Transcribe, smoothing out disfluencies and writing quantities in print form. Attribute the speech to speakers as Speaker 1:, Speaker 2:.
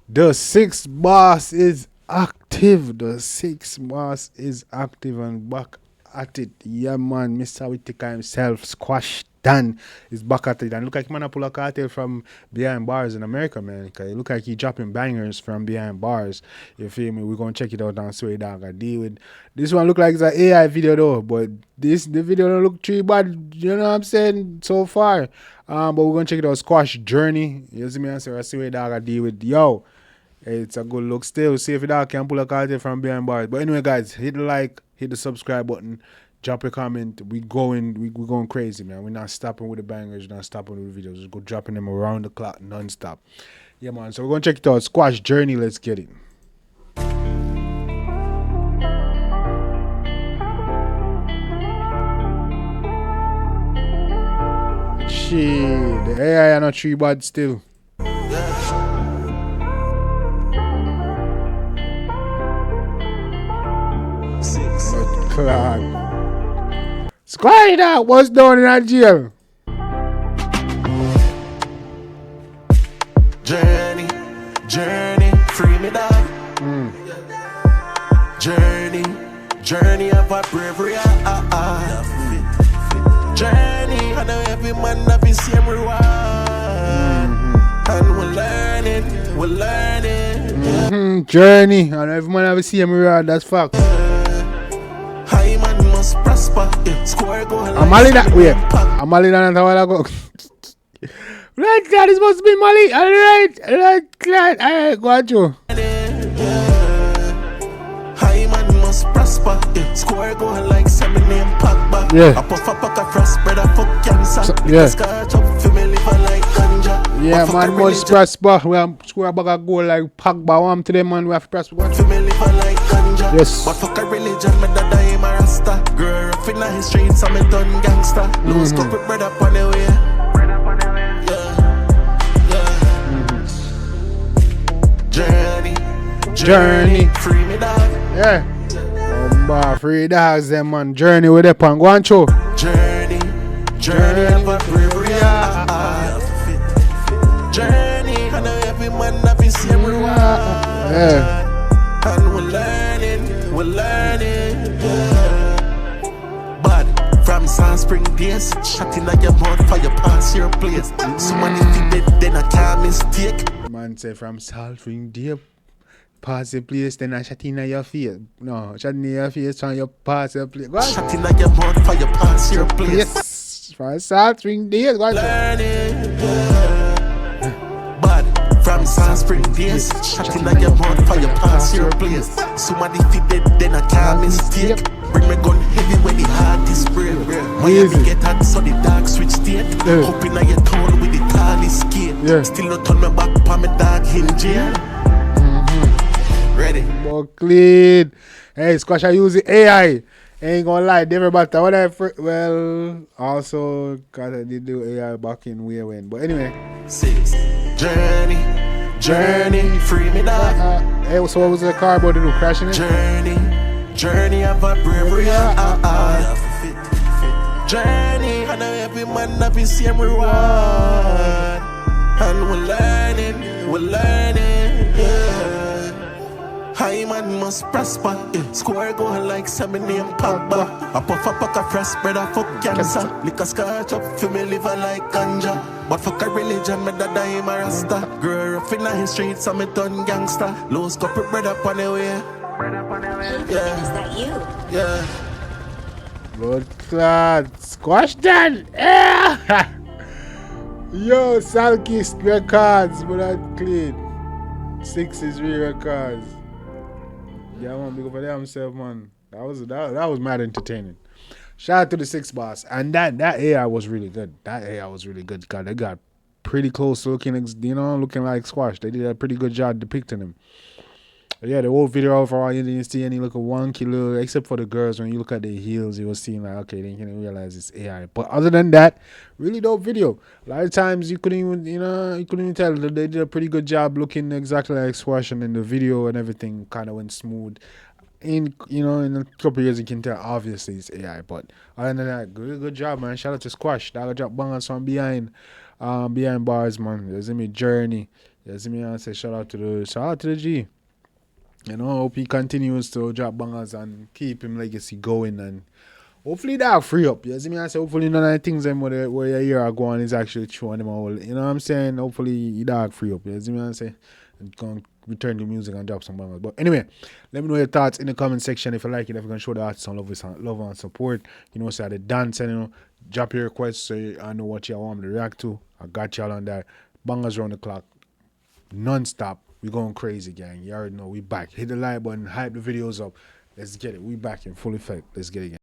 Speaker 1: The sixth boss is active. The sixth boss is active and back at it. Yeah, man. Mr. Whittaker himself, Squash Dan, is back at it. And look like man pull a cartel from behind bars in America, man. Cause it look like he dropping bangers from behind bars. You feel me? We're gonna check it out and see what dog I deal with. This one look like it's an AI video though, but the video don't look too bad. You know what I'm saying? So far. But we're gonna check it out. Squash Journey. You see me? I see what dog I deal with. Yo. It's a good look still. See if your dog can pull a cartel from behind bars. But anyway, guys, hit the like, hit the subscribe button, drop a comment. We going crazy, man. We're not stopping with the bangers, we're not stopping with the videos. Just go dropping them around the clock non-stop. Yeah, man. So we're gonna check it out. Squash Journey, let's get it. Shit, the AI are not too bad still. Clock. Squad that was down in that jail.
Speaker 2: Journey, free me dog. Journey of our bravery. Journey, I know every man have the same reward. And we're learning.
Speaker 1: Journey, I know every man have the same reward. That's facts.
Speaker 2: High man must prosper. Square go like
Speaker 1: Mali that way. Mali that a while ago. Right, that is supposed to be Mali. Alright, go on, Joe.
Speaker 2: High man must prosper. Square go like 7 name pack back.
Speaker 1: Yeah.
Speaker 2: I puff a pack of frost spread a fuck cancer.
Speaker 1: Yeah.
Speaker 2: Scotch up for me liver like ganja.
Speaker 1: Yeah, man must prosper. We have square bag of gold like pack back. One to them, man. We have to prosper.
Speaker 2: For me liver like ganja.
Speaker 1: Yes.
Speaker 2: But fuck a religion, me dada him a rasta. Grew up in the streets, so me done gangster. Lose couple bread up on the way. Journey, free me dog.
Speaker 1: Yeah. Free dogs, them man. Journey with the pan. Go on, Joe.
Speaker 2: Journey of a bravery. Journey, I know every man have his same reward. And we're learning. But from Sand Spring days, shot in your mouth for your pass your place. Someone if you dead, then I can't mistake.
Speaker 1: Man say from Salt Spring deep. Pass your place, then I shot in your face. No, shot in your face, trying you pass your place. What?
Speaker 2: Shot in your mouth for your pass your place.
Speaker 1: Yes, from Salt Spring days.
Speaker 2: Learning. But from Sand Spring days, shot in your mouth for your pass your place. Somebody if you dead, then I can't mistake. Bring me gun heavy when the heart is brave. When you get hot, so the dark switch state. Hoping I get told with the tallest skate. Still not turn my back pa me dog in jail. Ready?
Speaker 1: More clean. Hey, Squash, I use the AI. Ain't gonna lie, never matter what well, also, cause I did do AI back in way when. But anyway.
Speaker 2: 6. Journey, free me dog.
Speaker 1: Hey, so what was the car about to do? Crashing it?
Speaker 2: Journey of a bravery. Journey, I know every man have his same reward. And we're learning. High man must prosper. Square go like 7 name pack back. I puff a pack of fresh bread a fuck cancer. Liquor scotch up for me liver like ganja. But fuck a religion, me dada him a rasta. Grew up in the streets, so me done gangster. Lose couple bread up on the way.
Speaker 3: Is that you?
Speaker 2: Yeah.
Speaker 1: Blood clot. Squash that. Yeah. Yo, Salkist records, but that clean. 6 is real records. Yeah, man, big up for themself, man. That was mad entertaining. Shout out to the 6 boss. And that AI was really good. That AI was really good because they got pretty close to looking like Squash. They did a pretty good job depicting him. Yeah, the whole video overall, you didn't see any look of 1 kilo, except for the girls. When you look at their heels, you will see like, okay, then you can realize it's AI. But other than that, really dope video. A lot of times you couldn't even tell that they did a pretty good job looking exactly like Squash, and then the video and everything kind of went smooth. In a couple of years you can tell obviously it's AI. But other than that, good job, man. Shout out to Squash. That drop bangers from behind bars, man. There's me Journey. You see me? I say shout out to the G. You know, hope he continues to drop bangers and keep him legacy going, and hopefully that free up. You see me? I say hopefully none of the things them where you hear are going is actually true and them all. You know what I'm saying? Hopefully he dog free up. You see me? I say and can return to music and drop some bangers. But anyway, let me know your thoughts in the comment section. If you like it, if you can show the artist some love and support. You know, say the dance and drop your requests so I know what you want me to react to. I got y'all on that. Bangers around the clock. Non-stop. We going crazy, gang. You already know we back. Hit the like button, hype the videos up. Let's get it. We back in full effect. Let's get it, gang.